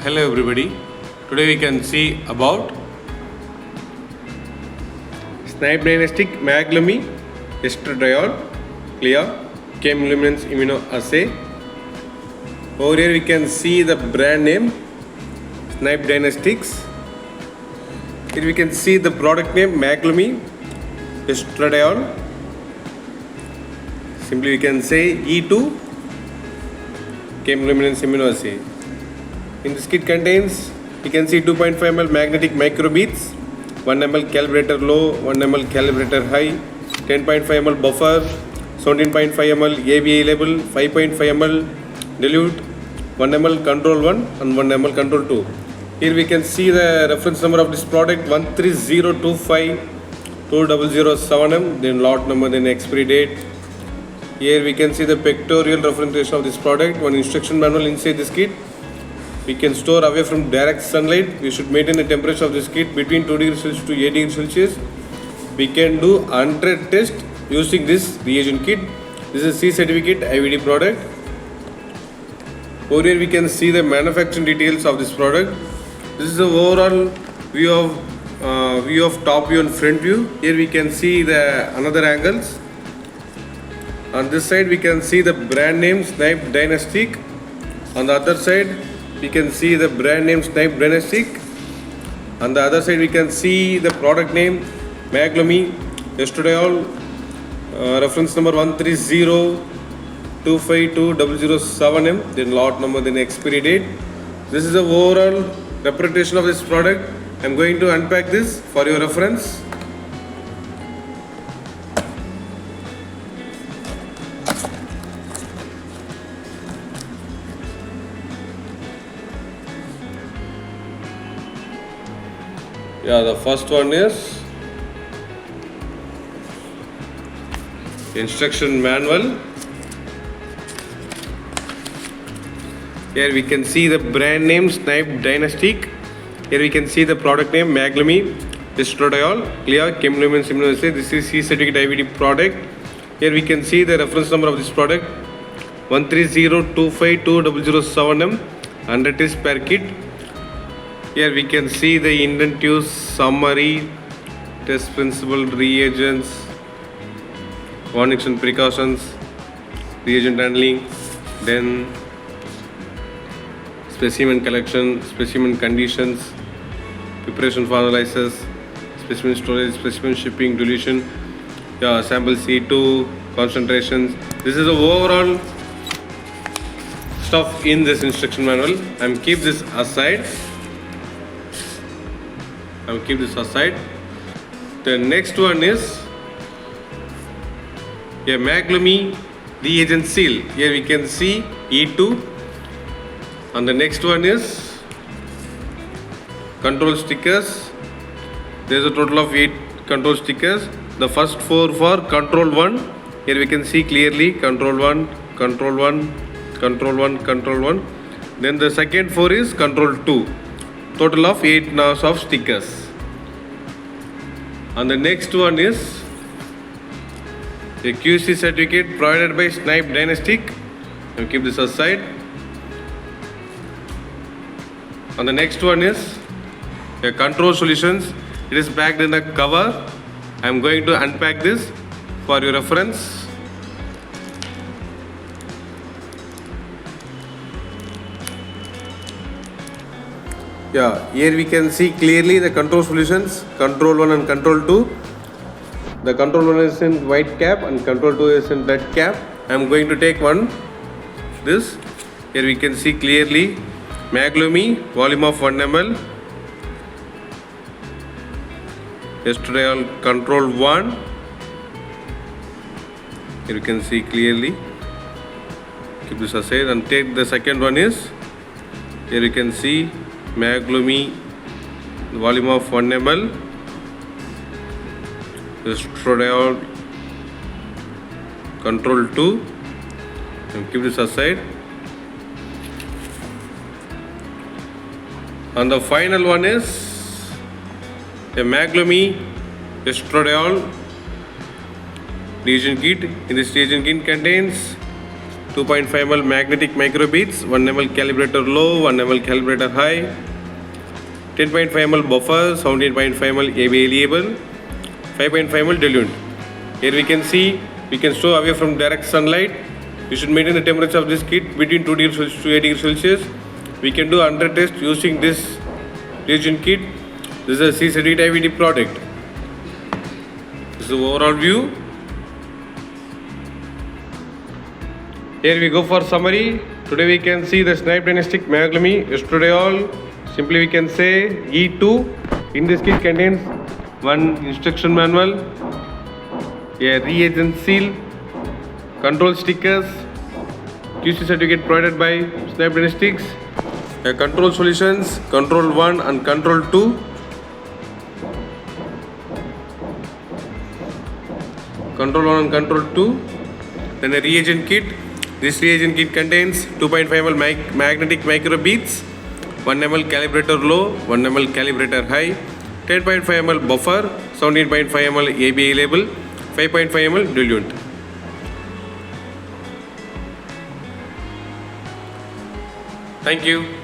Hello everybody. Today we can see about Snibe MAGLUMI Estradiol CLIA chemiluminescence immunoassay. Over here we can see the brand name Snibe Dynastix. Here we can see the product name MAGLUMI Estradiol. Simply we can say E2 chemiluminescence immunoassay. In this kit contains, you can see 2.5 ml magnetic microbeads, 1 ml calibrator low, 1 ml calibrator high, 10.5 ml buffer, 17.5 ml ABI label, 5.5 ml dilute, 1 ml control 1 and 1 ml control 2. Here we can see the reference number of this product 13025207M, then lot number, then expiry date. Here we can see the pictorial representation of this product, one instruction manual inside this kit. We can store away from direct sunlight. We should maintain the temperature of this kit between 2 degrees Celsius to 8 degrees Celsius. We can do 100 tests using this reagent kit. This is C certificate IVD product. Over here we can see the manufacturing details of this product. This is the overall view of top view and front view. Here we can see the another angles. On this side we can see the brand name Snibe Dynastix. On the other side we can see the brand name Snibe Dynastix. On the other side we can see the product name MAGLUMI Estradiol, reference number 13025207M, then lot number, then expiry date. This is the overall representation of this product. I am going to unpack this for your reference. Yeah, the first one is instruction manual. Here we can see the brand name Snibe Dynastix. Here we can see the product name MAGLUMI Estradiol CLIA chemiluminescence immunoassay. This is C certificate IVD product. Here we can see the reference number of this product 13025207M, 100 tests per kit. Here we can see the indent use summary, test principle, reagents, warnings and precautions, reagent handling, then specimen collection, specimen conditions, preparation for analysis, specimen storage, specimen shipping, dilution, sample C2, concentrations. This is the overall stuff in this instruction manual. And keep this aside. The next one is a MAGLUMI reagent seal. Here we can see E2. And the next one is control stickers. There is a total of 8 control stickers. The first 4 for control 1. Here we can see clearly control 1, control 1, control 1, control 1. Then the second 4 is control 2. Total of 8 knobs of stickers. And the next one is a QC certificate provided by Snibe Dynastix. I'll keep this aside. And the next one is a control solutions. It is packed in a cover. I am going to unpack this for your reference. Here we can see clearly the control solutions, control 1 and control 2. The control 1 is in white cap and control 2 is in red cap. I am going to take this. Here we can see clearly MAGLUMI, volume of 1 ml, Estradiol control 1. Here you can see clearly. Keep this aside and take the second one is, here you can see MAGLUMI, volume of 1 ml, Estradiol control 2, and keep this aside. And the final one is a MAGLUMI Estradiol reagent kit. In this reagent kit contains 2.5 ml magnetic microbeads, 1 ml calibrator low, 1 ml calibrator high, 10.5 ml buffer, 17.5 ml ABA label, 5.5 ml diluent. Here we can see we can store away from direct sunlight. We should maintain the temperature of this kit between 2 degrees Celsius to 8 degrees Celsius. We can do 100 tests using this reagent kit. This is a C-certified product. This is the overall view. Here we go for summary. Today we can see the Snibe MAGLUMI Estradiol. Simply we can say E2. In this kit contains one instruction manual, a reagent seal, control stickers, QC certificate provided by Snibe Diagnostics, a control solutions, control 1 and control 2. Control 1 and control 2. Then a reagent kit. This reagent kit contains 2.5 ml magnetic microbeads, 1 ml calibrator low, 1 ml calibrator high, 10.5 ml buffer, 17.5 ml ABA label, 5.5 ml diluent. Thank you.